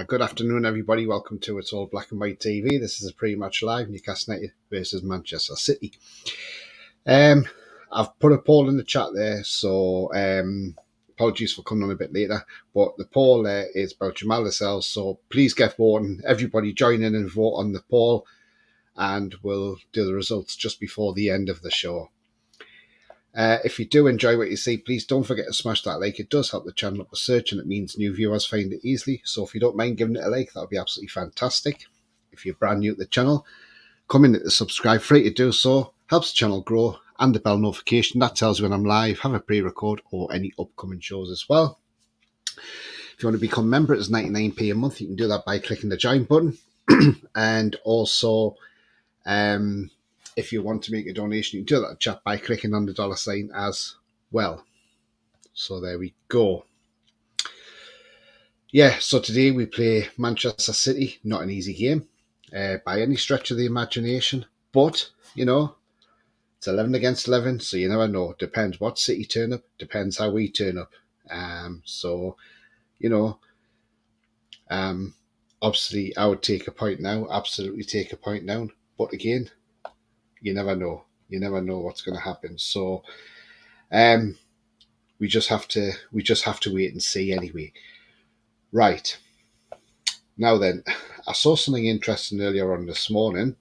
Good afternoon, everybody. Welcome to It's All Black and White TV. This is a pre-match live, Newcastle United versus Manchester City. I've put a poll in the chat there, so apologies for coming on a bit later. But the poll there is about Jamal Lascelles, so please get voting. Everybody join in and vote on the poll, and we'll do the results just before the end of the show. If you do enjoy what you see, please don't forget to smash that like. It does help the channel up the search and it means new viewers find it easily. So if you don't mind giving it a like, that would be absolutely fantastic. If you're brand new to the channel, come in to subscribe, free to do so. Helps the channel grow, and the bell notification, that tells you when I'm live, have a pre-record or any upcoming shows as well. If you want to become a member, it's 99p a month. You can do that by clicking the join button. And also, if you want to make a donation, you can do that in chat by clicking on the $sign as well. So there we go. Yeah, so today we play Manchester City. Not an easy game by any stretch of the imagination. But, you know, it's 11 against 11, so you never know. Depends what City turn up. Depends how we turn up. So, you know, obviously I would take a point now. Absolutely take a point now. But again, you never know. You never know what's going to happen. So, we just have to wait and see anyway. Right. Now then, I saw something interesting earlier on this morning,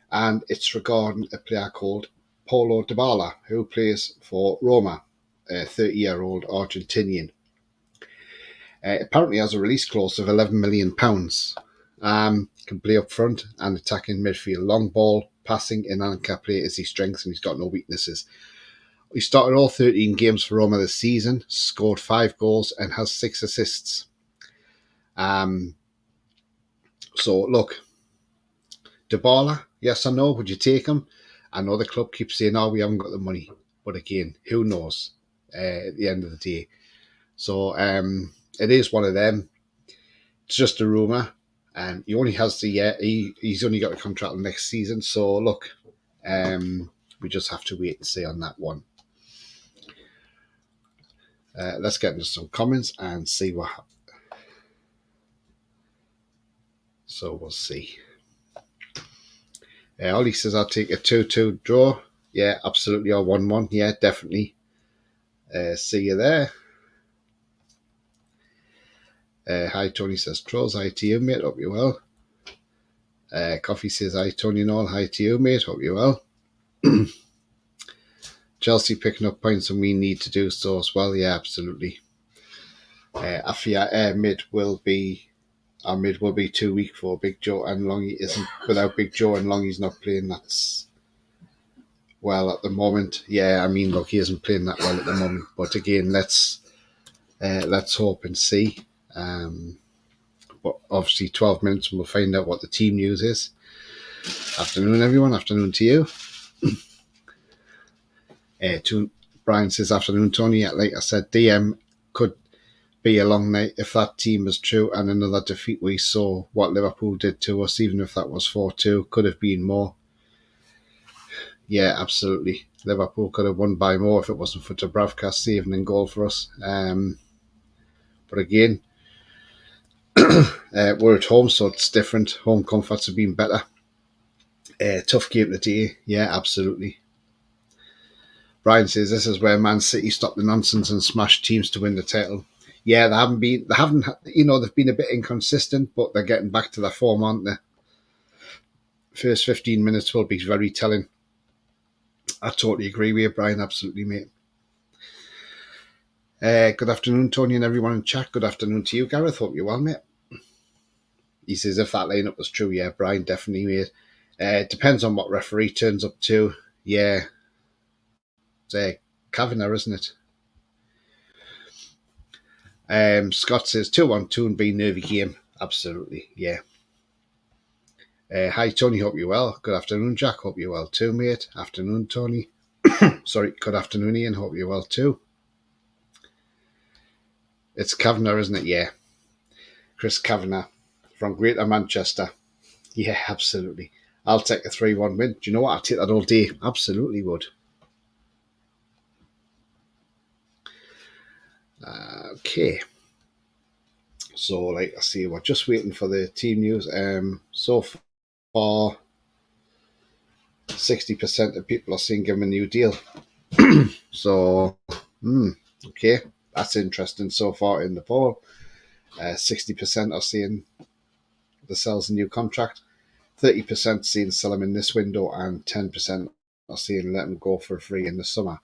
and it's regarding a player called Paulo Dybala, who plays for Roma, a 30-year-old Argentinian. Apparently has a release clause of £11 million. Can play up front and attacking midfield. Long ball, passing, and anchor play is his strengths, and he's got no weaknesses. He started all 13 games for Roma this season, scored 5 goals and has 6 assists. So, look, Dybala, yes or no, would you take him? I know the club keeps saying, we haven't got the money. But again, who knows at the end of the day. So, it is one of them. It's just a rumour. He only has the year. He's only got a contract next season. So, look, we just have to wait and see on that one. Let's get into some comments and see what happens. So we'll see. Ollie says, I'll take a 2-2 draw. Yeah, absolutely. Or 1-1. Yeah, definitely. See you there. Hi, Tony says, Trolls. Hi to you, mate. Hope you're well. Coffee says, hi, Tony Noel. Hi to you, mate. Hope you're well. Chelsea picking up points, and we need to do so as well. Yeah, absolutely. I fear our mid will be 2 weak for Big Joe, and Longy isn't. Without Big Joe and Longy's not playing, that's well at the moment. Yeah, I mean, look, he isn't playing that well at the moment. But again, let's hope and see. But obviously, 12 minutes, and we'll find out what the team news is. Afternoon, everyone. Afternoon to you. Brian says, afternoon, Tony. Like I said, DM could be a long night if that team is true, and another defeat. We saw what Liverpool did to us, even if that was 4-2, could have been more. Yeah, absolutely. Liverpool could have won by more if it wasn't for Dubravka saving in goal for us. But again, we're at home, so it's different. Home comforts have been better. Tough game today. Yeah, absolutely. Brian says, this is where Man City stopped the nonsense and smashed teams to win the title. Yeah, they've been a bit inconsistent, but they're getting back to their form, aren't they? First 15 minutes will be very telling. I totally agree with you, Brian. Absolutely, mate. Good afternoon, Tony, and everyone in chat. Good afternoon to you, Gareth. Hope you're well, mate. He says, if that lineup was true, yeah, Brian, definitely, mate. It depends on what referee turns up to. Yeah. It's Kavanagh, isn't it? Scott says 2-1-2 and be nervy game. Absolutely, yeah. Hi, Tony. Hope you're well. Good afternoon, Jack. Hope you're well too, mate. Afternoon, Tony. Sorry. Good afternoon, Ian. Hope you're well too. It's Kavanagh, isn't it? Yeah. Chris Kavanagh from Greater Manchester. Yeah, absolutely. I'll take a 3-1 win. Do you know what? I'll take that all day. Absolutely would. Okay. So, like I see, we're just waiting for the team news. So far, 60% of people are seeing him a new deal. So, okay, that's interesting so far in the poll. 60% are seeing the sells a new contract, 30% seeing sell him in this window, and 10% are seeing let him go for free in the summer.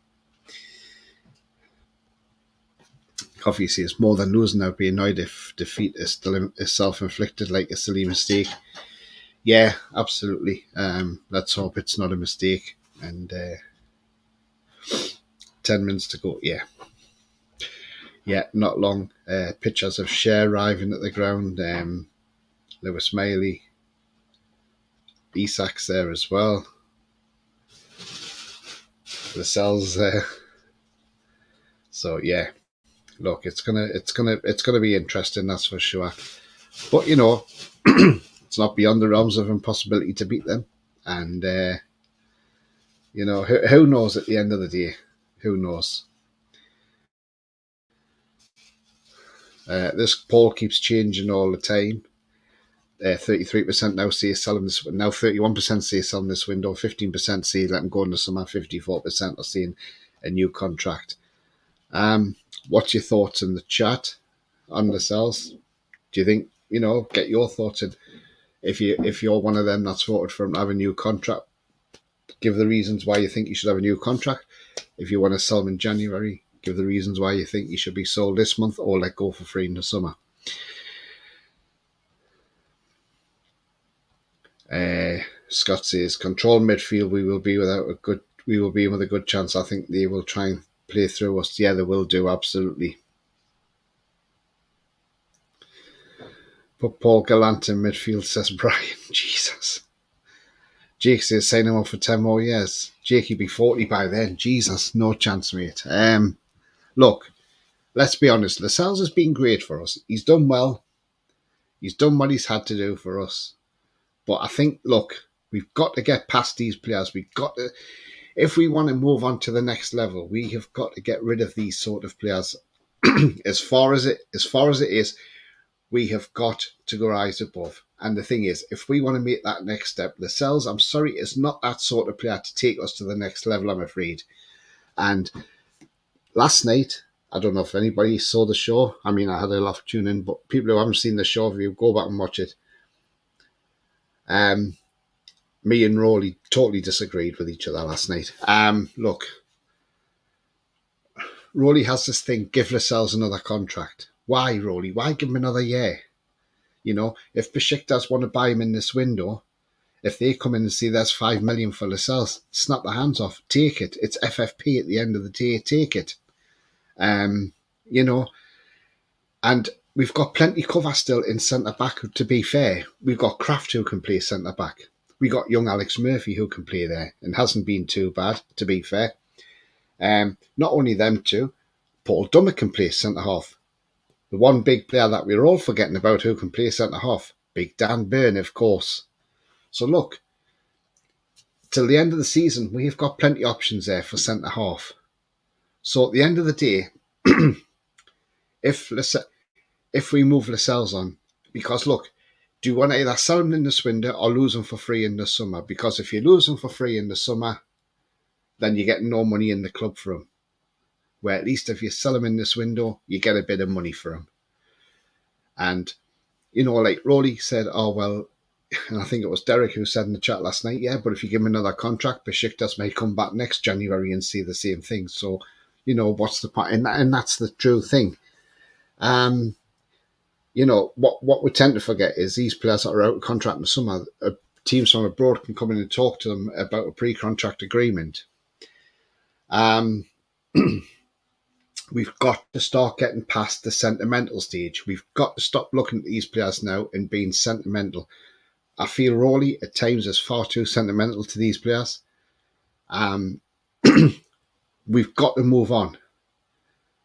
Obviously, it's more than losing. I'd be annoyed if defeat is still is self-inflicted, like a silly mistake. Yeah, absolutely. Let's hope it's not a mistake. And 10 minutes to go. Yeah, not long. Pictures of Cher arriving at the ground. Lewis Miley, Isak's there as well. The cells there. So yeah, look, it's gonna be interesting. That's for sure. But it's not beyond the realms of impossibility to beat them. And who knows at the end of the day? Who knows? This poll keeps changing all the time. 33% now say selling this. Now 31% say selling this window. 15% say let them go in the summer. 54% are seeing a new contract. What's your thoughts in the chat on the sales? Do you think get your thoughts in? If you're one of them that's voted for him to have a new contract, give the reasons why you think you should have a new contract. If you want to sell him in January, give the reasons why you think he should be sold this month or let go for free in the summer. Scott says, control midfield. We will be in with a good chance. I think they will try and play through us. Yeah, they will do, absolutely. Put Paul Gallant in midfield, says Brian. Jesus. Jake says, sign him up for 10 more years. Jake, he'll be 40 by then. Jesus, no chance, mate. Look, let's be honest. Lascelles has been great for us. He's done well. He's done what he's had to do for us. But I think, look, we've got to get past these players. We've got to, if we want to move on to the next level, we have got to get rid of these sort of players. as far as it is, we have got to go rise above. And the thing is, if we want to make that next step, Lascelles, I'm sorry, is not that sort of player to take us to the next level, I'm afraid. And last night, I don't know if anybody saw the show. I mean, I had a lot of tune in, but people who haven't seen the show, if you go back and watch it, me and Rowley totally disagreed with each other last night. Look, Rowley has this thing, give Lascelles another contract. Why, Rowley? Why give him another year? If Besiktas want to buy him in this window, if they come in and see there's 5 million for Lascelles, snap their hands off, take it. It's FFP at the end of the day, take it. And we've got plenty cover still in centre-back, to be fair. We've got Kraft who can play centre-back. We got young Alex Murphy who can play there and hasn't been too bad, to be fair. Not only them two, Paul Dummett can play centre-half. The one big player that we're all forgetting about who can play centre-half, Big Dan Burn, of course. So look, till the end of the season, we've got plenty of options there for centre-half. So at the end of the day, if we move Lascelles on, because look, do you want to either sell him in this window or lose him for free in the summer? Because if you lose him for free in the summer, then you get no money in the club for him. Where at least if you sell him in this window, you get a bit of money for him. And, like Rowley said, oh, well, and I think it was Derek who said in the chat last night, yeah, but if you give him another contract, Besiktas may come back next January and see the same thing. So, what's the point? And that's the true thing. What we tend to forget is these players that are out of contract in the summer, teams from abroad can come in and talk to them about a pre-contract agreement. We've got to start getting past the sentimental stage. We've got to stop looking at these players now and being sentimental. I feel Rowley at times is far too sentimental to these players. We've got to move on.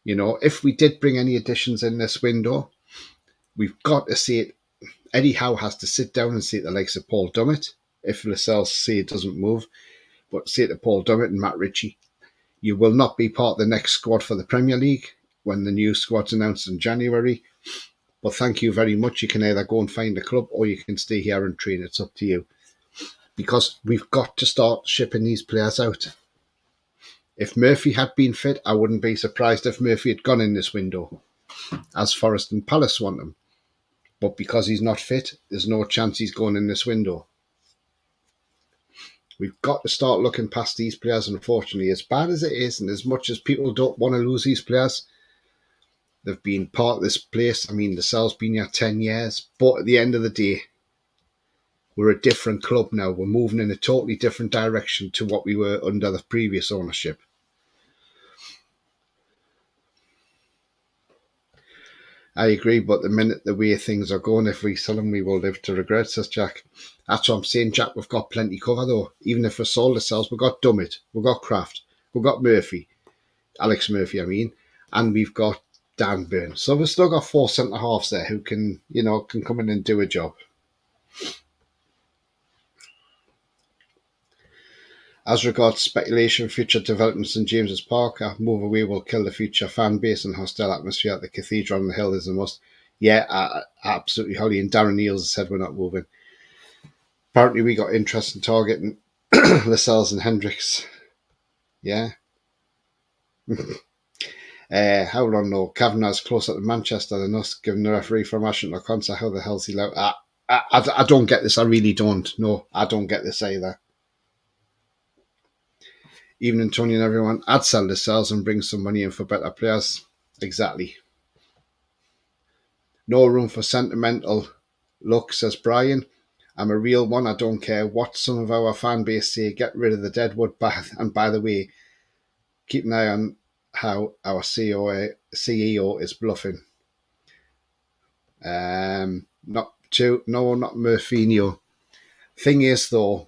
If we did bring any additions in this window, we've got to see it. Eddie Howe has to sit down and see the likes of Paul Dummett. If Lascelles say it doesn't move, but say to Paul Dummett and Matt Ritchie, you will not be part of the next squad for the Premier League when the new squad's announced in January. But thank you very much. You can either go and find a club or you can stay here and train. It's up to you. Because we've got to start shipping these players out. If Murphy had been fit, I wouldn't be surprised if Murphy had gone in this window, as Forest and Palace want him. But because he's not fit, there's no chance he's going in this window. We've got to start looking past these players, unfortunately. As bad as it is, and as much as people don't want to lose these players, they've been part of this place. I mean, the Sal's been here 10 years. But at the end of the day, we're a different club now. We're moving in a totally different direction to what we were under the previous ownership. I agree, but the way things are going, if we sell them, we will live to regret, says Jack. That's what I'm saying, Jack. We've got plenty cover, though. Even if we sold ourselves, we've got Dummett, we've got Kraft, we've got Murphy, Alex Murphy, I mean, and we've got Dan Burn. So we've still got 4 centre-halves there who can come in and do a job. As regards speculation, future developments in James's Park, a move away will kill the future fan base and hostile atmosphere at the Cathedral on the Hill is a must. Yeah, absolutely, Holly. And Darren Neals said we're not moving. Apparently, we got interest in targeting Lascelles and Hendricks. Yeah. How long no? Kavanagh's closer to Manchester than us, given the referee from Ashton or concert. How the hell's he allowed? I don't get this. I really don't. No, I don't get this either. Evening, Tony and everyone. I'd sell Lascelles and bring some money in for better players. Exactly. No room for sentimental look, says Brian. I'm a real one. I don't care what some of our fan base say. Get rid of the Deadwood bath. And by the way, keep an eye on how our CEO is bluffing. No, not Murfinho. Thing is, though,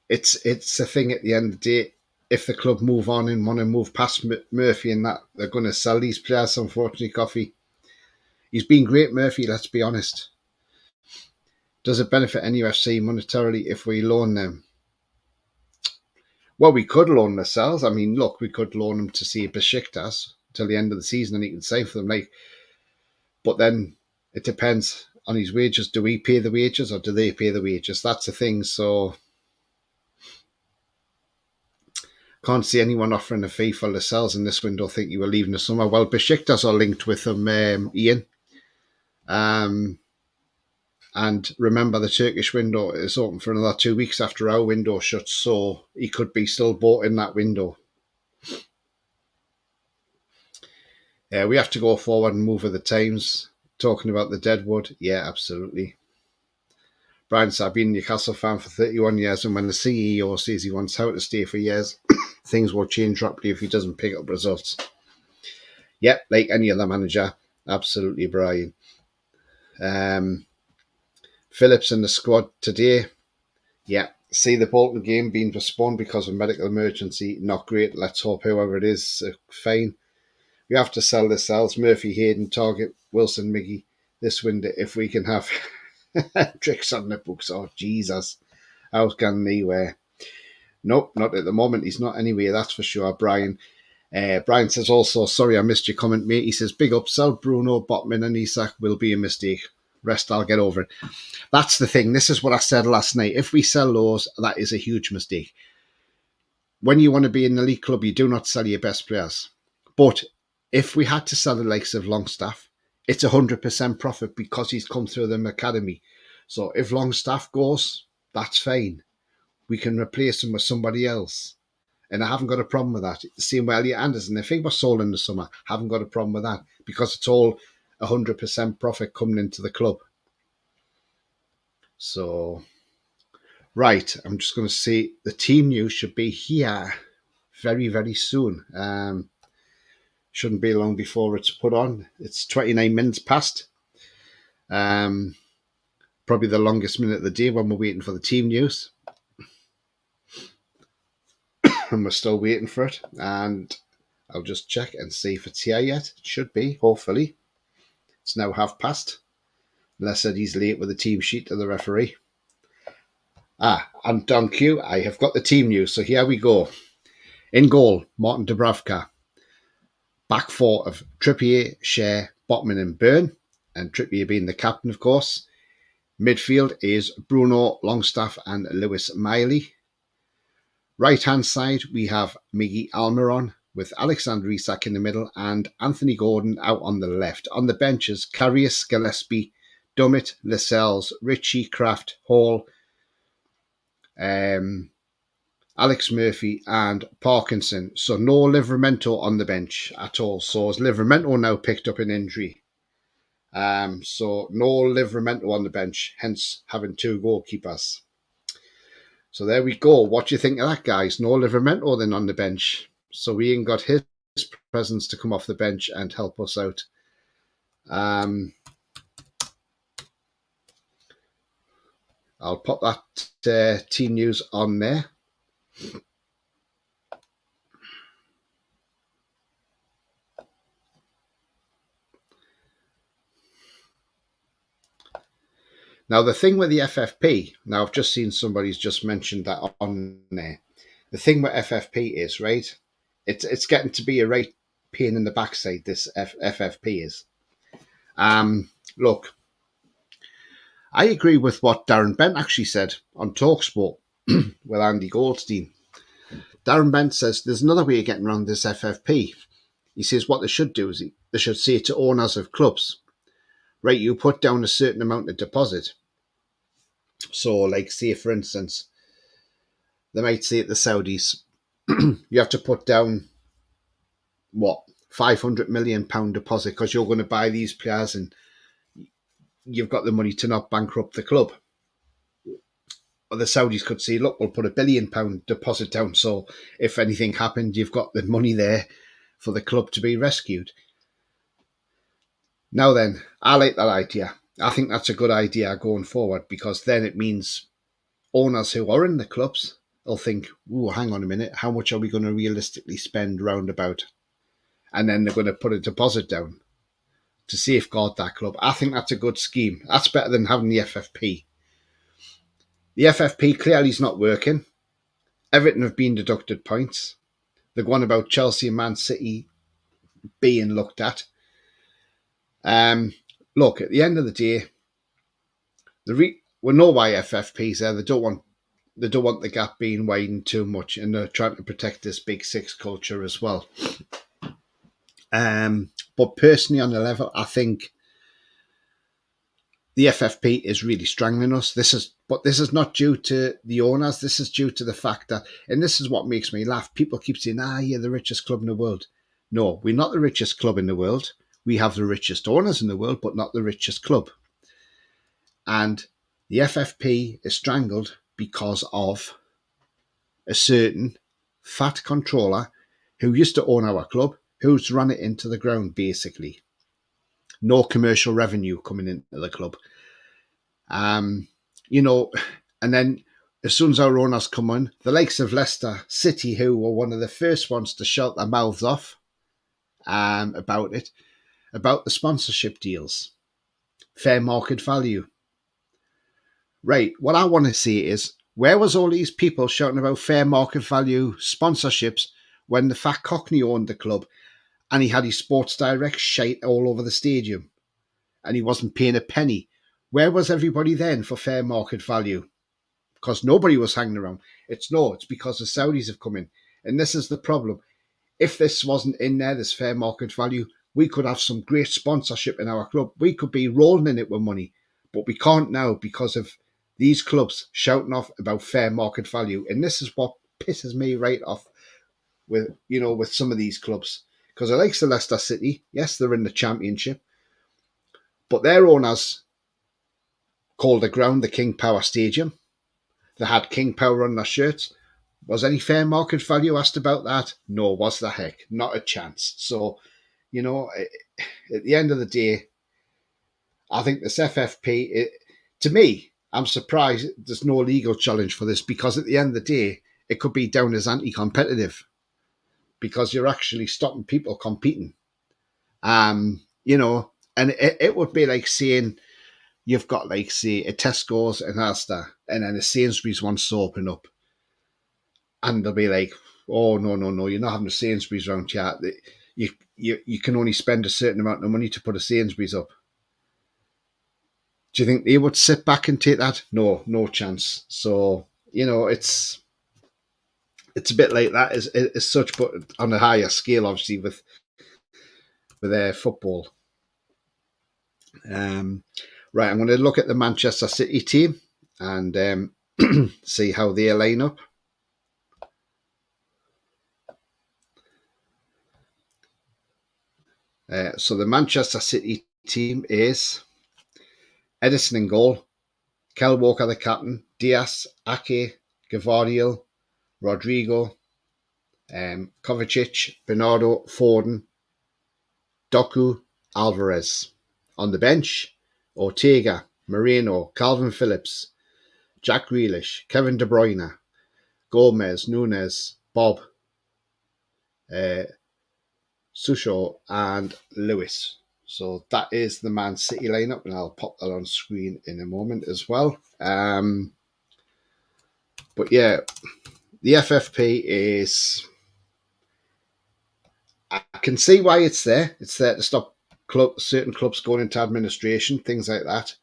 it's a thing at the end of the day. If the club move on and want to move past Murphy and that, they're going to sell these players, unfortunately, Coffee. He's been great, Murphy, let's be honest. Does it benefit NUFC monetarily if we loan them? Well, we could loan Lascelles. I mean, look, we could loan him to see Besiktas till the end of the season and he can sign for them. But then it depends on his wages. Do we pay the wages or do they pay the wages? That's the thing. So can't see anyone offering a fee for Lascelles in this window. Think you were leaving the summer. Well, Besiktas are linked with them, Ian. And remember, the Turkish window is open for another 2 weeks after our window shuts, so he could be still bought in that window. We have to go forward and move with the times. Talking about the Deadwood, yeah, absolutely. Brian said, I've been a Newcastle fan for 31 years, and when the CEO says he wants Howe to stay for years, things will change rapidly if he doesn't pick up results. Yep, like any other manager, absolutely, Brian. Phillips in the squad today. Yeah, see the Bolton game being postponed because of medical emergency. Not great. Let's hope whoever it is, fine. We have to sell Lascelles, Murphy, Hayden, Target, Wilson, Miggy this window if we can have tricks on the books. Oh, Jesus. How can they wear? Nope, not at the moment. He's not anyway, that's for sure, Brian. Brian says also, sorry I missed your comment, mate. He says, big up, sell Bruno, Botman and Isak will be a mistake. Rest, I'll get over it. That's the thing. This is what I said last night. If we sell those, that is a huge mistake. When you want to be in the league club, you do not sell your best players. But if we had to sell the likes of Longstaff, it's 100% profit because he's come through the academy. So if Longstaff goes, that's fine. We can replace him with somebody else. And I haven't got a problem with that. The same way Elliot Anderson, if he was sold in the summer, haven't got a problem with that because it's all 100% profit coming into the club. So, right, I'm just going to say the team news should be here very, very soon. Shouldn't be long before it's put on. It's 29 minutes past. Probably the longest minute of the day when we're waiting for the team news. And we're still waiting for it. And I'll just check and see if it's here yet. It should be, hopefully. It's now past. Unless he's late with the team sheet to the referee. And on cue, I have got the team news. So here we go. In goal, Martin Dubravka. Back four of Trippier, Shea, Botman and Byrne, and Trippier being the captain, of course. Midfield is Bruno Longstaff and Lewis Miley. Right-hand side, we have Miggy Almiron with Alexander Isak in the middle and Anthony Gordon out on the left. On the benches, Karius, Gillespie, Dummett, Lascelles, Ritchie, Kraft, Hall, Alex Murphy and Parkinson. So no Livramento on the bench at all. So as Livramento now picked up an injury. So no Livramento on the bench, hence having two goalkeepers. So there we go. What do you think of that, guys? No Livramento then on the bench. So we ain't got his presence to come off the bench and help us out. I'll pop that team news on there. Now, the thing with the FFP, now I've just seen somebody's just mentioned that on there. The thing with FFP is, right, it's getting to be a right pain in the backside, this FFP is. Look, I agree with what Darren Bent actually said on TalkSport with Andy Goldstein. Darren Bent says there's another way of getting around this FFP. He says what they should do is they should say to owners of clubs, right, you put down a certain amount of deposit. So, like, say, for instance, they might say at the Saudis, you have to put down, what, £500 million deposit because you're going to buy these players and you've got the money to not bankrupt the club. Or the Saudis could say, look, we'll put £1 billion deposit down. So if anything happened, you've got the money there for the club to be rescued. Now then, I like that idea. I think that's a good idea going forward because then it means owners who are in the clubs will think, oh, hang on a minute, how much are we going to realistically spend roundabout? And then they're going to put a deposit down to safeguard that club. I think that's a good scheme. That's better than having the FFP. The FFP clearly is not working. Everton have been deducted points. They're going about Chelsea and Man City being looked at. Look, at the end of the day, we know why FFP's there. They don't want the gap being widened too much, and they're trying to protect this Big Six culture as well. But personally, on the level, I think the FFP is really strangling us. This is not due to the owners. This is due to the fact that, and this is what makes me laugh. People keep saying, you're the richest club in the world. No, we're not the richest club in the world. We have the richest owners in the world, but not the richest club. And the FFP is strangled because of a certain fat controller who used to own our club, who's run it into the ground, basically. No commercial revenue coming into the club. And then as soon as our owners come on, the likes of Leicester City, who were one of the first ones to shut their mouths off about the sponsorship deals, fair market value. Right, what I want to see is, where was all these people shouting about fair market value sponsorships when the fat cockney owned the club and he had his Sports Direct shite all over the stadium and he wasn't paying a penny? Where was everybody then for fair market value? Because nobody was hanging around. It's because the Saudis have come in. And this is the problem. If this wasn't in there, this fair market value, we could have some great sponsorship in our club. We could be rolling in it with money. But we can't now because of these clubs shouting off about fair market value. And this is what pisses me right off with some of these clubs. Because I like Leicester City. Yes, they're in the Championship. But their owners called the ground the King Power Stadium. They had King Power on their shirts. Was any fair market value asked about that? No, was the heck? Not a chance. So, at the end of the day, I think this FFP, to me, I'm surprised there's no legal challenge for this because at the end of the day, it could be down as anti-competitive because you're actually stopping people competing. And it would be like saying you've got, like, say, a Tesco's and Asda and then a Sainsbury's wants to open up. And they'll be like, oh, no, you're not having a Sainsbury's around here. you can only spend a certain amount of money to put a Sainsbury's up. Do you think they would sit back and take that? No, no chance. So it's a bit like that as such, but on a higher scale, obviously with their football. Right, I'm going to look at the Manchester City team and see how they line up. So the Manchester City team is Edison in goal, Kel Walker the captain, Diaz, Ake, Gavardiel, Rodrigo, Kovacic, Bernardo, Foden, Doku, Alvarez. On the bench, Ortega, Moreno, Calvin Phillips, Jack Grealish, Kevin De Bruyne, Gomez, Nunes, Bob, Susho, and Lewis. So that is the Man City lineup, and I'll pop that on screen in a moment as well. But yeah, the FFP is. I can see why it's there. It's there to stop certain clubs going into administration, things like that.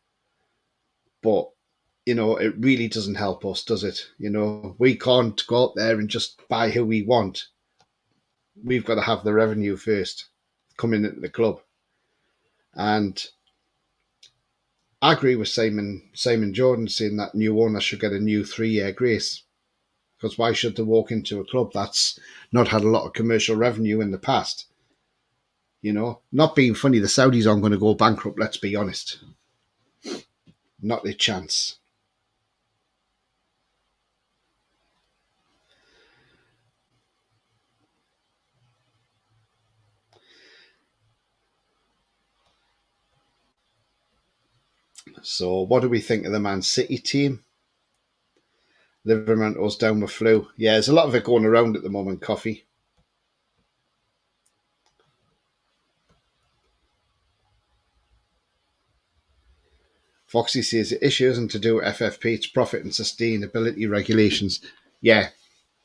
But it really doesn't help us, does it? We can't go out there and just buy who we want. We've got to have the revenue first coming into the club. And I agree with Simon Jordan saying that new owners should get a new 3-year grace. Because why should they walk into a club that's not had a lot of commercial revenue in the past? Not being funny, the Saudis aren't going to go bankrupt, let's be honest. Not a chance. So what do we think of the Man City team? Liverpool's down with flu. Yeah, there's a lot of it going around at the moment, Coffee. Foxy says the issue isn't to do with FFP, it's profit and sustainability regulations. Yeah,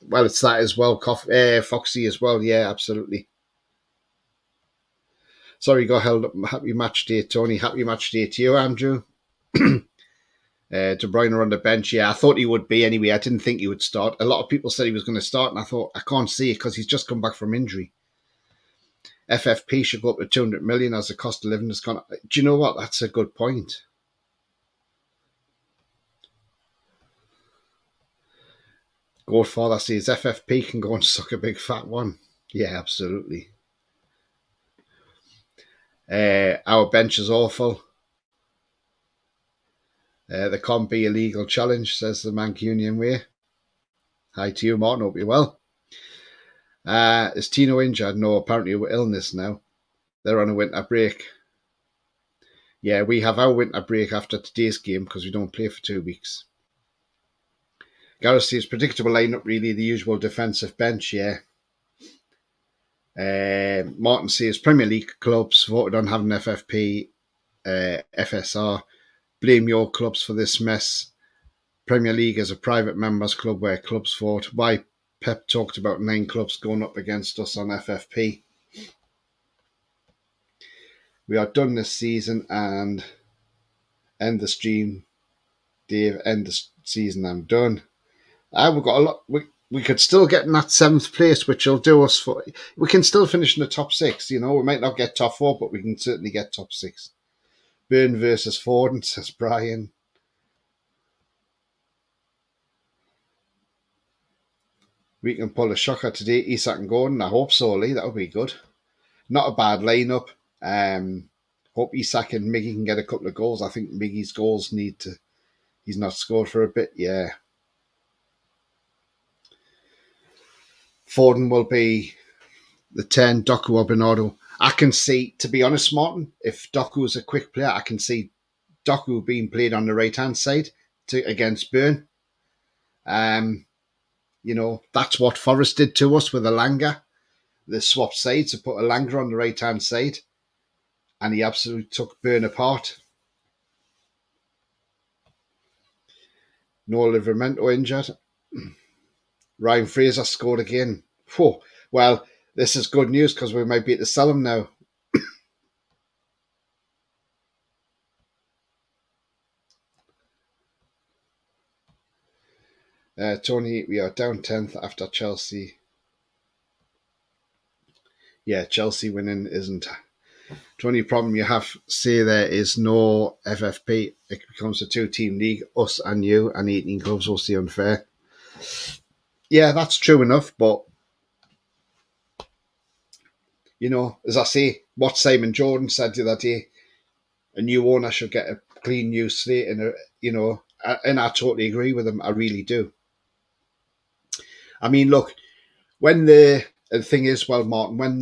well, it's that as well, Foxy as well. Yeah, absolutely. Sorry, got held up. Happy match day, Tony. Happy match day to you, Andrew. De Bruyne on the bench. Yeah, I thought he would be anyway. I didn't think he would start. A lot of people said he was going to start, and I thought, I can't see it because he's just come back from injury. FFP should go up to 200 million as the cost of living has gone up. Do you know what? That's a good point. Godfather says FFP can go and suck a big fat one. Yeah, absolutely. Our bench is awful. There can't be a legal challenge, says the Mancunian way. Hi to you, Martin. Hope you're well. Is Tino injured? No, apparently with illness now. They're on a winter break. Yeah, we have our winter break after today's game because we don't play for 2 weeks. Gareth says predictable lineup, really the usual defensive bench, yeah. Martin says Premier League clubs voted on having FFP, FSR. Blame your clubs for this mess. Premier League is a private members club where clubs vote. Why Pep talked about 9 clubs going up against us on FFP. We are done this season and end the stream. Dave, end the season, I'm done. We've got a lot. We could still get in that 7th place, which will do us for. We can still finish in the top 6. We might not get top 4, but we can certainly get top 6. Burn versus Forden, says Brian. We can pull a shocker today, Isak and Gordon. I hope so, Lee. That would be good. Not a bad lineup. Hope Isak and Miggy can get a couple of goals. I think Miggy's goals need to. He's not scored for a bit. Yeah. Foden will be the 10, Doku or Bernardo. I can see, to be honest, Martin, if Doku is a quick player, I can see Doku being played on the right-hand side against Burn. That's what Forest did to us with Elanga. They swapped sides to put Elanga on the right-hand side, and he absolutely took Burn apart. No Livramento injured. Ryan Fraser scored again. Whew. Well, This is good news because we might be able to sell them now. Tony, we are down 10th after Chelsea. Yeah, Chelsea winning isn't. The only problem you have to say there is no FFP. It becomes a two-team league, us and you, and 18 clubs will see unfair. Yeah, that's true enough, but as I say, what Simon Jordan said the other day, a new owner should get a clean new slate, and I totally agree with him. I really do. I mean, look, when the thing is, well, Martin, when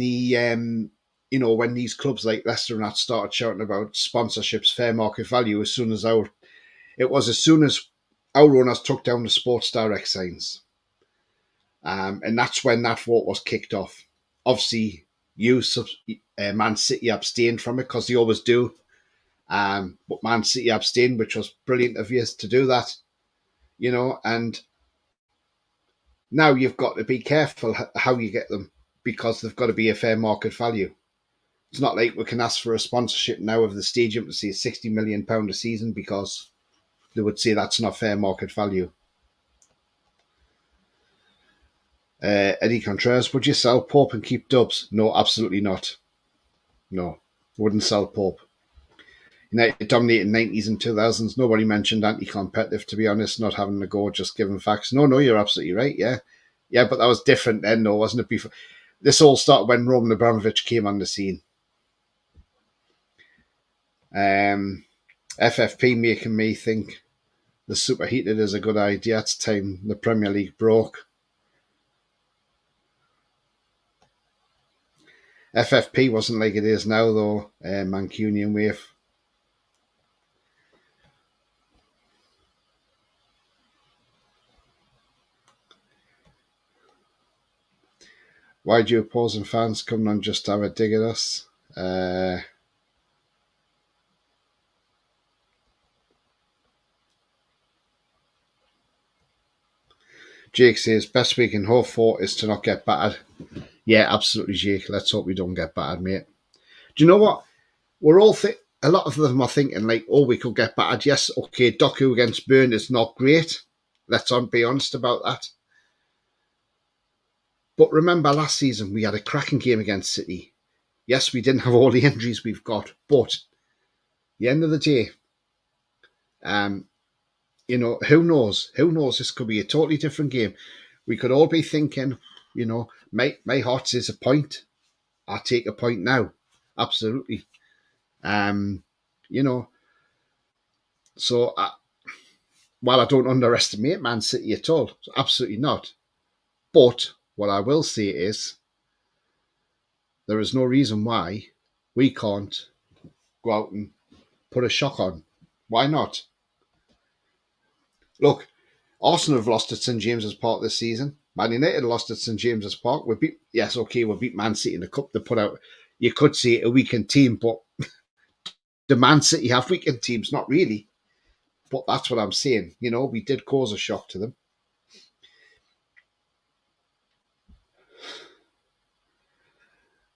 when these clubs like Leicester and that started shouting about sponsorships, fair market value, as soon as our owners took down the Sports Direct signs, and that's when that vote was kicked off. Obviously, Man City abstained from it because they always do. But Man City abstained, which was brilliant of you to do that, and now you've got to be careful how you get them because they've got to be a fair market value. It's not like we can ask for a sponsorship now of the stadium to see £60 million a season because they would say that's not fair market value. Eddie Contreras, would you sell Pope and keep Dubs? No, absolutely not. No, wouldn't sell Pope. United dominated 90s and 2000s. Nobody mentioned anti-competitive, to be honest, not having a go, just giving facts. No, you're absolutely right, yeah. Yeah, but that was different then, though, wasn't it? Before this all started when Roman Abramovich came on the scene. FFP making me think the superheated is a good idea. It's time the Premier League broke. FFP wasn't like it is now, though. Mancunian wave. Why do you opposing fans come on just to have a dig at us? Jake says, best we can hope for is to not get battered. Yeah, absolutely, Jake. Let's hope we don't get battered, mate. Do you know what? A lot of them are thinking like, oh, we could get battered. Yes, okay, Doku against Burn is not great. Let's be honest about that. But remember last season, we had a cracking game against City. Yes, we didn't have all the injuries we've got, but at the end of the day, who knows? Who knows? This could be a totally different game. We could all be thinking, my heart says a point. I take a point now. Absolutely. Um, you know, so while I don't underestimate Man City at all, absolutely not. But what I will say is there is no reason why we can't go out and put a shock on. Why not? Look, Arsenal have lost at St James's Park this season. Man United lost at St James's Park. We beat Man City in the cup. They put out, you could say, a weakened team, but the Man City have weakened teams, not really. But that's what I'm saying. We did cause a shock to them.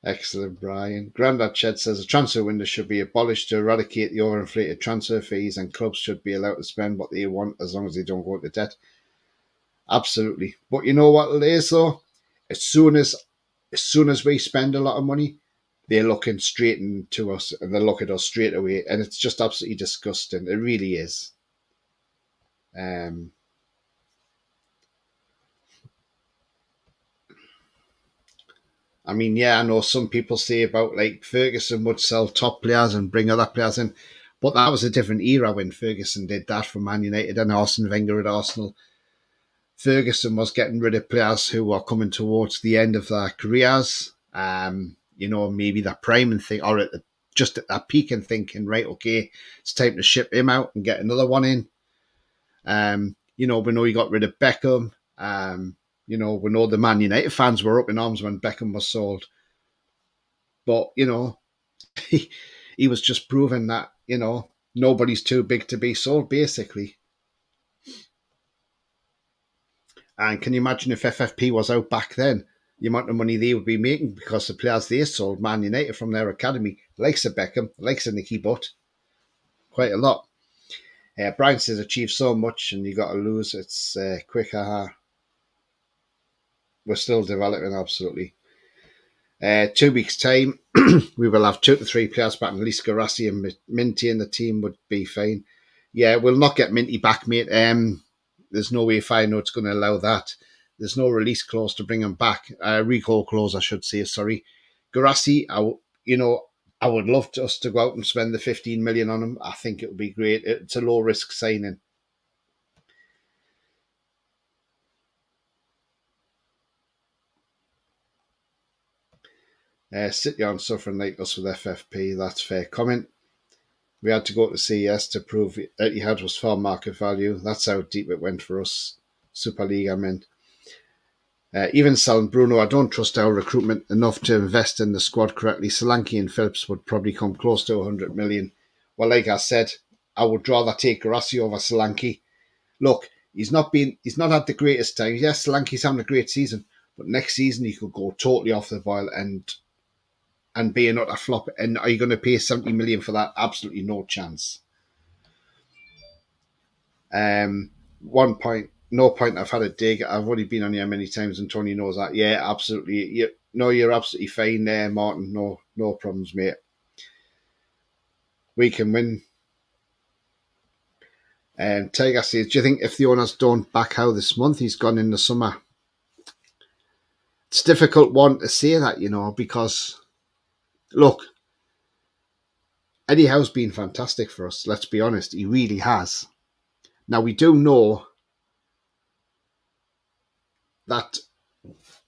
Excellent, Brian. Grandad Shed says a transfer window should be abolished to eradicate the overinflated transfer fees, and clubs should be allowed to spend what they want as long as they don't go into debt. Absolutely. But you know what it is, though? As soon as we spend a lot of money, they're looking straight into us and they look at us straight away, and it's just absolutely disgusting. It really is. I mean, yeah, I know some people say about like Ferguson would sell top players and bring other players in, but that was a different era when Ferguson did that for Man United and Arsene Wenger at Arsenal. Ferguson was getting rid of players who were coming towards the end of their careers. Maybe that prime and think, or just at that peak and thinking, right, okay, it's time to ship him out and get another one in. We know he got rid of Beckham. We know the Man United fans were up in arms when Beckham was sold. But, he was just proving that, nobody's too big to be sold, basically. And can you imagine if FFP was out back then? the amount of money they would be making because the players they sold, Man United from their academy, likes of Beckham, likes of Nicky Butt, quite a lot. Brian says achieve so much and you got to lose. It's quick, haha. We're still developing, absolutely. 2 weeks' time, we will have 2 to 3 players back, and at least Garassi and Minty in the team would be fine. Yeah, we'll not get Minty back, mate. There's no way Feyenoord's going to allow that. There's no release clause to bring him back. Recall clause, I should say. Sorry, Garassi. I would love us to go out and spend the 15 million on him. I think it would be great. It's a low risk signing. City aren't suffering like us with FFP. That's fair comment. We had to go to CES to prove Etihad was fair market value. That's how deep it went for us. Super League, I meant. Even selling Bruno, I don't trust our recruitment enough to invest in the squad correctly. Solanke and Phillips would probably come close to 100 million. Well, like I said, I would rather take Garassi over Solanke. Look, he's not had the greatest time. Yes, Solanke's having a great season, but next season he could go totally off the boil and be an utter flop. And are you going to pay 70 million for that? Absolutely no chance. 1 point, no point. I've had a dig. I've already been on here many times, and Tony knows that. Yeah, absolutely. You're absolutely fine there, Martin. No problems, mate. We can win. Tiger says, do you think if the owners don't back Howe this month, he's gone in the summer? It's a difficult one to say that, because, look, Eddie Howe's been fantastic for us. Let's be honest. He really has. Now, we do know that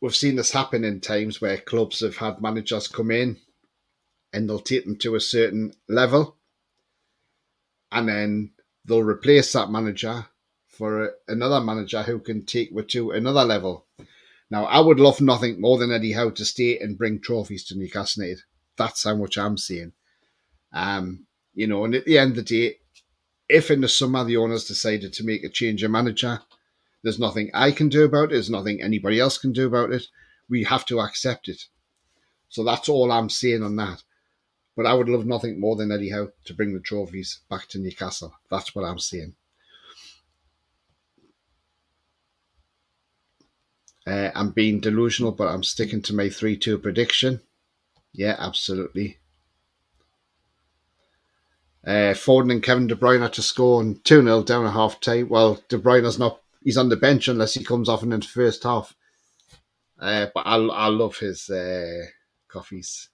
we've seen this happen in times where clubs have had managers come in and they'll take them to a certain level and then they'll replace that manager for another manager who can take you to another level. Now, I would love nothing more than Eddie Howe to stay and bring trophies to Newcastle United. That's how much I'm saying. And at the end of the day, if in the summer the owners decided to make a change of manager, there's nothing I can do about it. There's nothing anybody else can do about it. We have to accept it. So that's all I'm saying on that. But I would love nothing more than Eddie Howe to bring the trophies back to Newcastle. That's what I'm saying. I'm being delusional, but I'm sticking to my 3-2 prediction. Yeah, absolutely. Foden and Kevin De Bruyne to score and 2-0 down at half time. Well, De Bruyne's he's on the bench unless he comes off in the first half. But I love his coffees.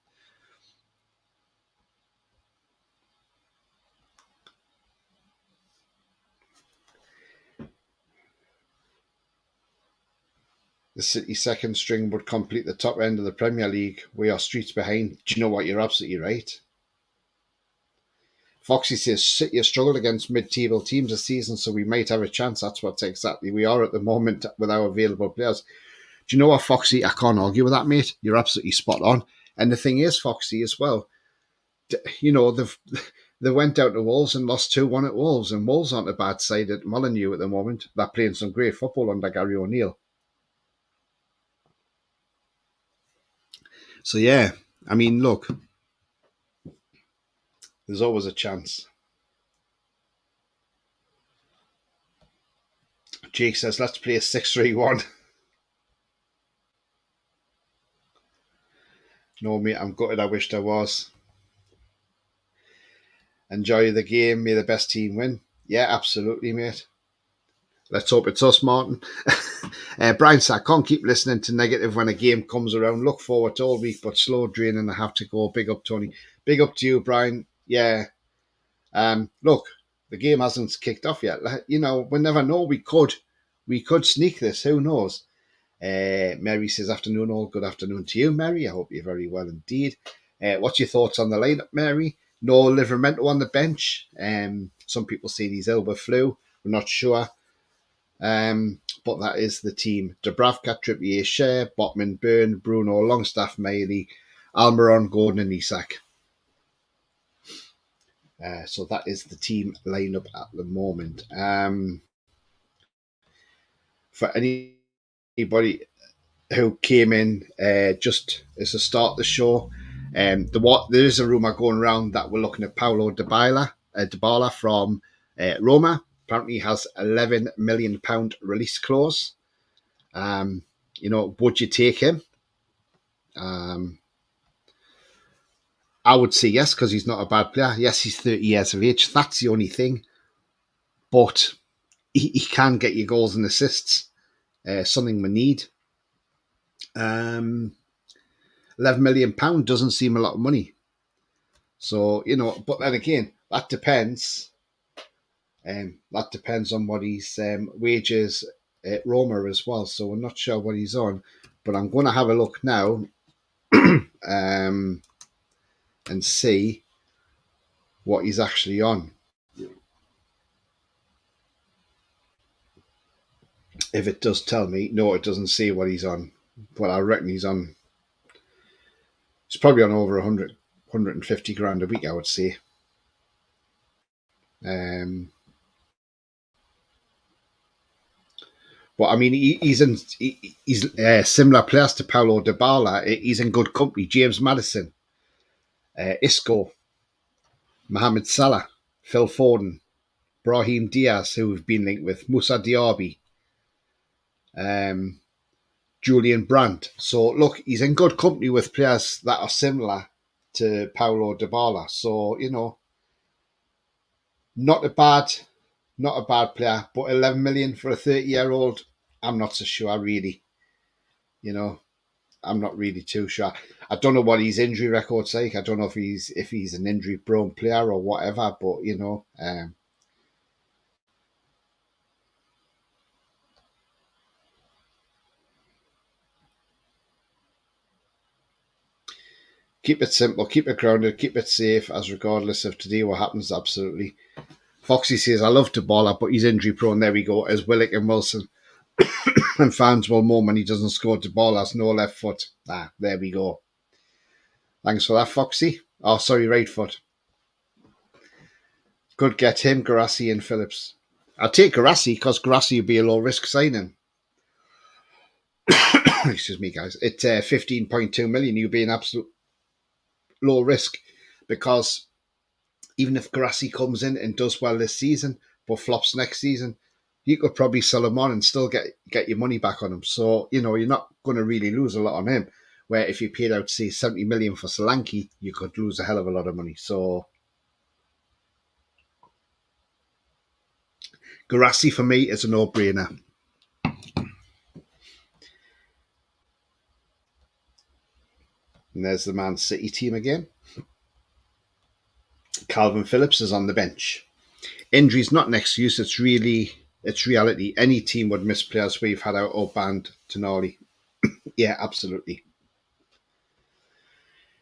The City second string would complete the top end of the Premier League. We are streets behind. Do you know what? You're absolutely right. Foxy says City have struggled against mid-table teams this season, so we might have a chance. That's what exactly we are at the moment with our available players. Do you know what, Foxy? I can't argue with that, mate. You're absolutely spot on. And the thing is, Foxy, as well, they went out to Wolves and lost 2-1 at Wolves, and Wolves aren't a bad side at Molineux at the moment. They're playing some great football under Gary O'Neill. So, yeah, I mean, look, there's always a chance. Jake says, let's play a 6-3-1. No, mate, I'm gutted. I wished I was. Enjoy the game. May the best team win. Yeah, absolutely, mate. Let's hope it's us, Martin. Brian said, I can't keep listening to negative when a game comes around. Look forward to all week, but slow draining. I have to go. Big up, Tony. Big up to you, Brian. Yeah. Look, the game hasn't kicked off yet. We never know. We could sneak this. Who knows? Mary says, afternoon all. Good afternoon to you, Mary. I hope you're very well indeed. What's your thoughts on the lineup, Mary? No Livermento on the bench. Some people say he's ill with flu. We're not sure. But that is the team. Dubravka, Trippier, Shea, Botman, Byrne, Bruno, Longstaff, Mailey, Almiron, Gordon and Isak. So that is the team lineup at the moment. For anybody who came in just as a start of the show. There is a rumour going around that we're looking at Paulo Dybala from Roma. Apparently, he has £11 million release clause. Would you take him? I would say yes, because he's not a bad player. Yes, he's 30 years of age. That's the only thing. But he can get you goals and assists. Something we need. £11 million doesn't seem a lot of money. So, but then again, that depends. That depends on what his wages at Roma as well. So we're not sure what he's on. But I'm going to have a look now and see what he's actually on. If it does tell me, no, it doesn't say what he's on. But I reckon he's probably on over 150 grand a week, I would say. But I mean, he's similar players to Paulo Dybala. He's in good company. James Maddison, Isco, Mohamed Salah, Phil Foden, Brahim Diaz, who we've been linked with, Moussa Diaby, Julian Brandt. So look, he's in good company with players that are similar to Paulo Dybala. So not a bad player, but 11 million for a 30-year-old, I'm not so sure really. I'm not really too sure. I don't know what his injury record's like. I don't know if he's an injury prone player or whatever, but keep it simple, keep it grounded, keep it safe, as regardless of today what happens, absolutely. Foxy says, I love Dybala, but he's injury prone. There we go, as Willock and Wilson. And fans will moan when he doesn't score. Dybala's no left foot. There we go. Thanks for that, Foxy. Oh, sorry, right foot. Could get him, Garassi and Phillips. I'll take Garassi because Garassi would be a low risk signing. Excuse me, guys. At 15.2 million, you'd be an absolute low risk because even if Garassi comes in and does well this season but flops next season, you could probably sell him on and still get your money back on him. So, you're not going to really lose a lot on him. Where if you paid out, say, 70 million for Solanke, you could lose a hell of a lot of money. So, Garassi for me is a no-brainer. And there's the Man City team again. Calvin Phillips is on the bench. Injury's not an excuse. It's reality. Any team would miss players we've had out or banned. Tonali. Yeah, absolutely.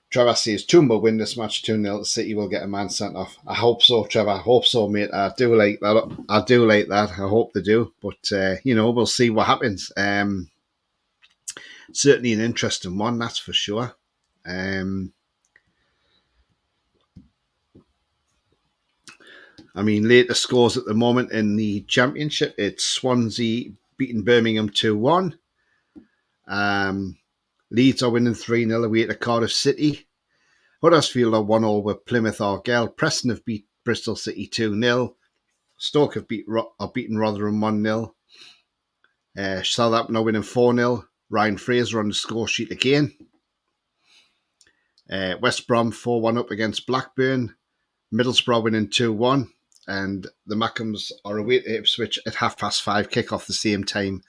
Trevor says Tumba win this match 2-0. City will get a man sent off. I hope so, Trevor. I hope so, mate. I do like that. I hope they do. But, we'll see what happens. Certainly an interesting one, that's for sure. Latest scores at the moment in the Championship, it's Swansea beating Birmingham 2-1. Leeds are winning 3-0 away to Cardiff City. Huddersfield are 1-0 with Plymouth Argyle. Preston have beat Bristol City 2-0. Stoke have beaten Rotherham 1-0. Southampton are winning 4-0. Ryan Fraser on the score sheet again. West Brom 4-1 up against Blackburn. Middlesbrough winning 2-1. And the Mackems are away to Ipswich at 5:30 kick-off the same time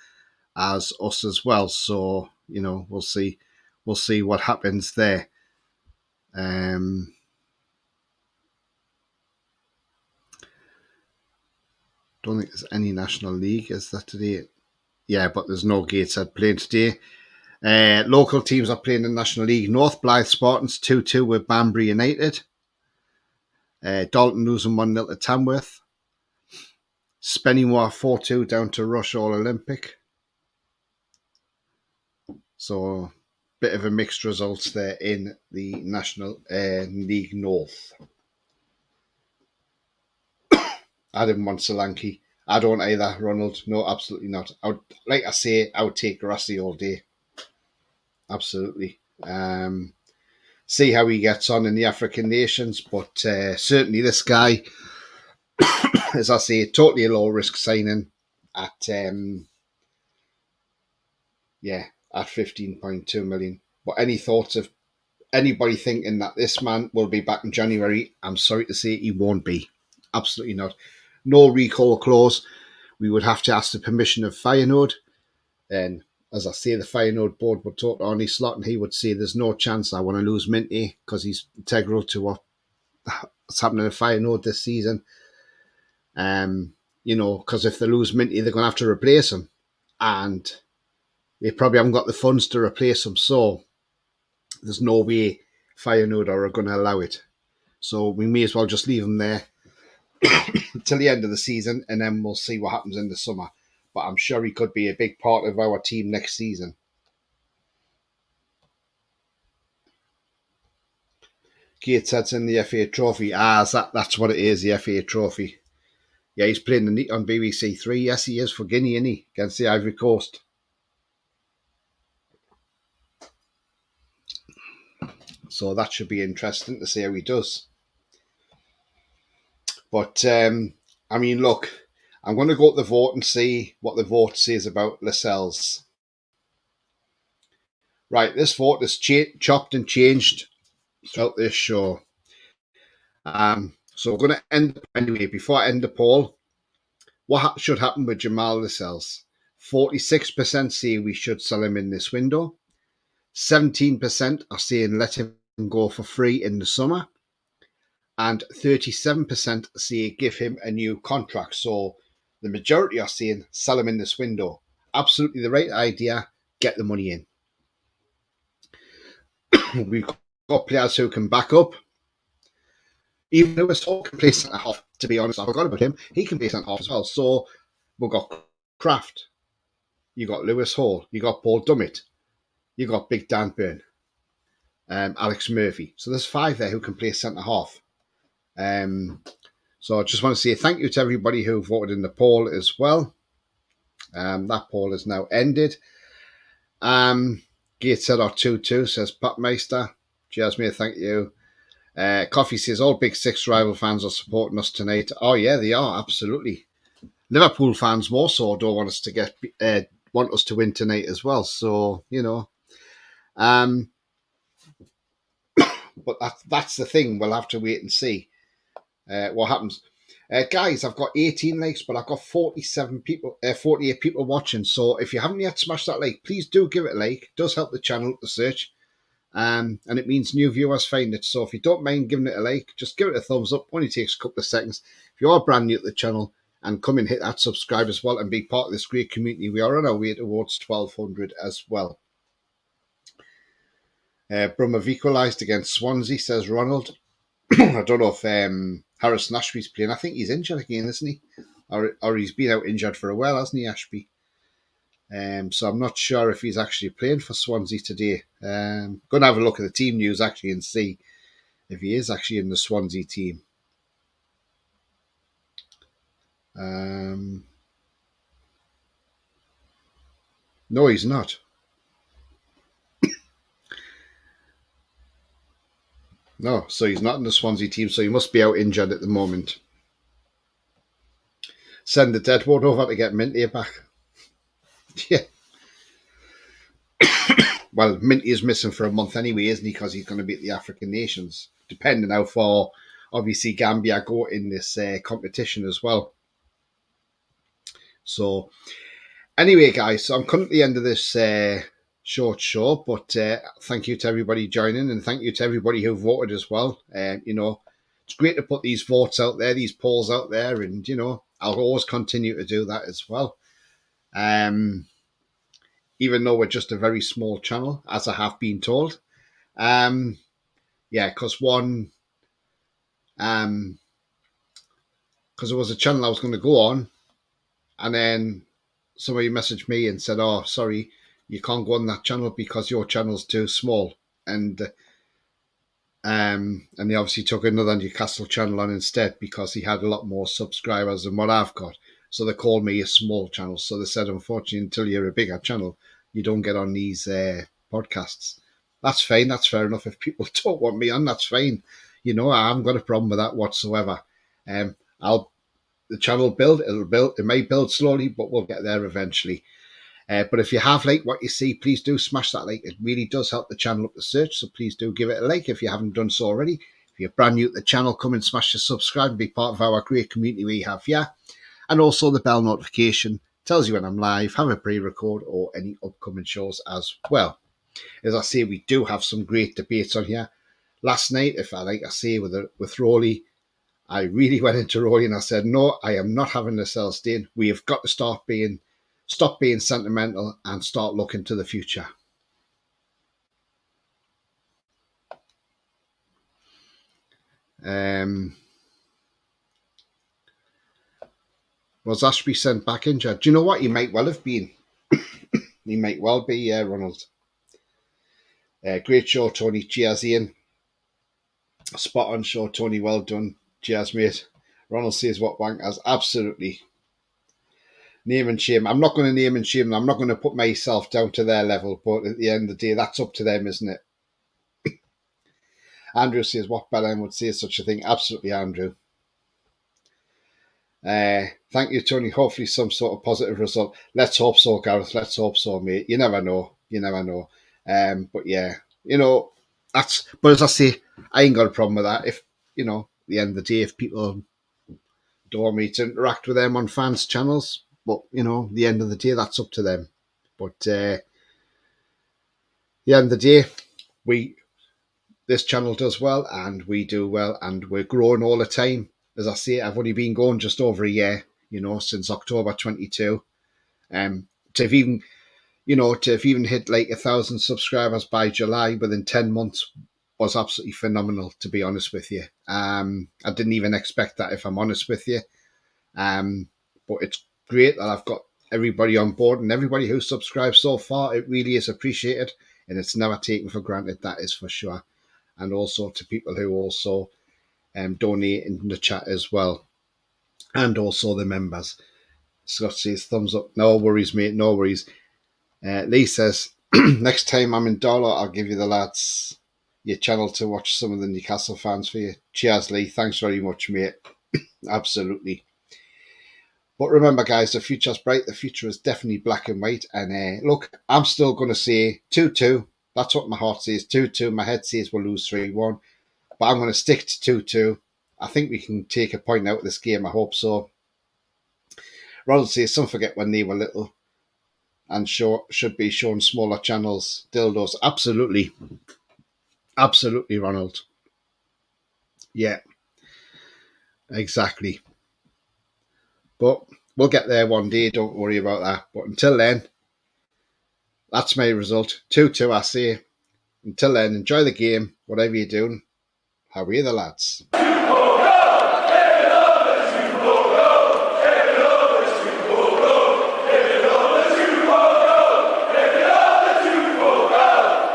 as us as well. So, we'll see. We'll see what happens there. Don't think there's any National League, is that today? Yeah, but there's no Gateshead playing today. Local teams are playing in the National League. North Blythe Spartans 2-2 with Banbury United. Dalton losing 1-0 to Tamworth. Spennymoor 4-2 down to Rush All Olympic. So, bit of a mixed results there in the National League North. I didn't want Solanke. I don't either, Ronald. No, absolutely not. I would take Garassi all day. absolutely. See how he gets on in the African nations, but certainly this guy, as I say, totally a low risk signing at yeah, at 15.2 million. But any thoughts of anybody thinking that this man will be back in January? I'm sorry to say he won't be. Absolutely not. No recall clause. We would have to ask the permission of Feyenoord. And as I say, the Feyenoord board would talk to Arnie Slot and he would say there's no chance I want to lose Minty because he's integral to what's happening at Feyenoord this season. Because if they lose Minty, they're going to have to replace him. And they probably haven't got the funds to replace him. So there's no way Feyenoord are going to allow it. So we may as well just leave him there till the end of the season, and then we'll see what happens in the summer. But I'm sure he could be a big part of our team next season. Gateshead's in the FA Trophy. That's what it is, the FA Trophy. Yeah, he's playing the NEAT on BBC Three. Yes, he is for Guinea, isn't he? Against the Ivory Coast. So that should be interesting to see how he does. But, look, I'm going to go to the vote and see what the vote says about Lascelles. Right, this vote is chopped and changed throughout this show. So we're going to end anyway. Before I end the poll, what should happen with Jamal Lascelles? 46% say we should sell him in this window. 17% are saying let him go for free in the summer. And 37% say give him a new contract. So the majority are saying sell him in this window. Absolutely the right idea. Get the money in. We've got players who can back up. Even Lewis Hall can play centre half, to be honest. I forgot about him. He can play centre half as well. So we've got Kraft. You got Lewis Hall. You got Paul Dummett. You got Big Dan Burn. Alex Murphy. So there's 5 there who can play centre half. So I just want to say thank you to everybody who voted in the poll as well. That poll is now ended. Gateshead are 2-2, says Pat Meister. Jasmine, thank you. Coffee says all Big Six rival fans are supporting us tonight. Oh yeah, they are, absolutely. Liverpool fans more so don't want us to want us to win tonight as well. So but that's the thing. We'll have to wait and see what happens. Guys, I've got 18 likes, but I've got 48 people watching. So if you haven't yet smashed that like, please do give it a like. It does help the channel to search. And it means new viewers find it. So if you don't mind giving it a like, just give it a thumbs up. Only takes a couple of seconds. If you are brand new to the channel, and come and hit that subscribe as well and be part of this great community. We are on our way towards 1,200 as well. Brum have equalised against Swansea, says Ronald. I don't know if Harrison Ashby's playing. I think he's injured again, isn't he? Or he's been out injured for a while, hasn't he, Ashby? So I'm not sure if he's actually playing for Swansea today. Going to have a look at the team news actually and see if he is actually in the Swansea team. No, he's not. No, so he's not in the Swansea team, so he must be out injured at the moment. Send the Deadwood over to get Minty back. Yeah. Well, Minty is missing for a month anyway, isn't he? Because he's going to be at the African Nations, depending how far, obviously, Gambia go in this competition as well. So, anyway, guys, so I'm coming to the end of this short show, but thank you to everybody joining, and thank you to everybody who voted as well. It's great to put these votes out there, these polls out there, and I'll always continue to do that as well. Even though we're just a very small channel, as I have been told. Because there was a channel I was going to go on, and then somebody messaged me and said, "Oh, sorry, you can't go on that channel because your channel's too small." And they obviously took another Newcastle channel on instead because he had a lot more subscribers than what I've got. So they called me a small channel. So they said, unfortunately, until you're a bigger channel, you don't get on these podcasts. That's fine. That's fair enough. If people don't want me on, that's fine. I haven't got a problem with that whatsoever. I'll the channel build. It'll build. It may build slowly, but we'll get there eventually. But if you have liked what you see, please do smash that like. It really does help the channel up the search. So please do give it a like if you haven't done so already. If you're brand new to the channel, come and smash the subscribe and be part of our great community we have here. And also the bell notification tells you when I'm live, have a pre-record or any upcoming shows as well. As I say, we do have some great debates on here. Last night, if I like I say with Rowley, I really went into Rowley and I said, no, I am not having the cell stain. We have got to stop being sentimental and start looking to the future. Was Ashby sent back injured? Do you know what? He might well have been. He might well be, Ronald. Great show, Tony. Cheers, Ian. Spot on show, Tony. Well done. Cheers, mate. Ronald says what wankers. Absolutely. Name and shame. I'm not going to name and shame them. I'm not going to put myself down to their level, but at the end of the day, that's up to them, isn't it? Andrew says, what Belen would say such a thing? Absolutely, Andrew. Thank you, Tony. Hopefully some sort of positive result. Let's hope so, Gareth. Let's hope so, mate. You never know. But yeah, but as I say, I ain't got a problem with that. If, at the end of the day, if people don't want me to interact with them on fans' channels, but, at the end of the day, that's up to them. But at the end of the day, this channel does well and we do well and we're growing all the time. As I say, I've only been going just over a year, since October 22. To have even hit like 1,000 subscribers by July within 10 months was absolutely phenomenal, to be honest with you. I didn't even expect that, if I'm honest with you. But it's great that I've got everybody on board and everybody who subscribed so far. It really is appreciated and it's never taken for granted, that is for sure. And also to people who also donate in the chat as well. And also the members. Scott says, thumbs up. No worries, mate, no worries. Lee says, next time I'm in Dollar, I'll give you the lads your channel to watch some of the Newcastle fans for you. Cheers, Lee. Thanks very much, mate. Absolutely. But remember, guys, the future's bright. The future is definitely black and white. And look, I'm still going to say 2-2. That's what my heart says, 2-2. My head says we'll lose 3-1. But I'm going to stick to 2-2. I think we can take a point out of this game. I hope so. Ronald says, some forget when they were little and should be shown smaller channels, dildos. Absolutely. Absolutely, Ronald. Yeah. Exactly. But we'll get there one day. Don't worry about that. But until then, that's my result. 2-2, I say. Until then, enjoy the game, whatever you're doing. How are you, the lads?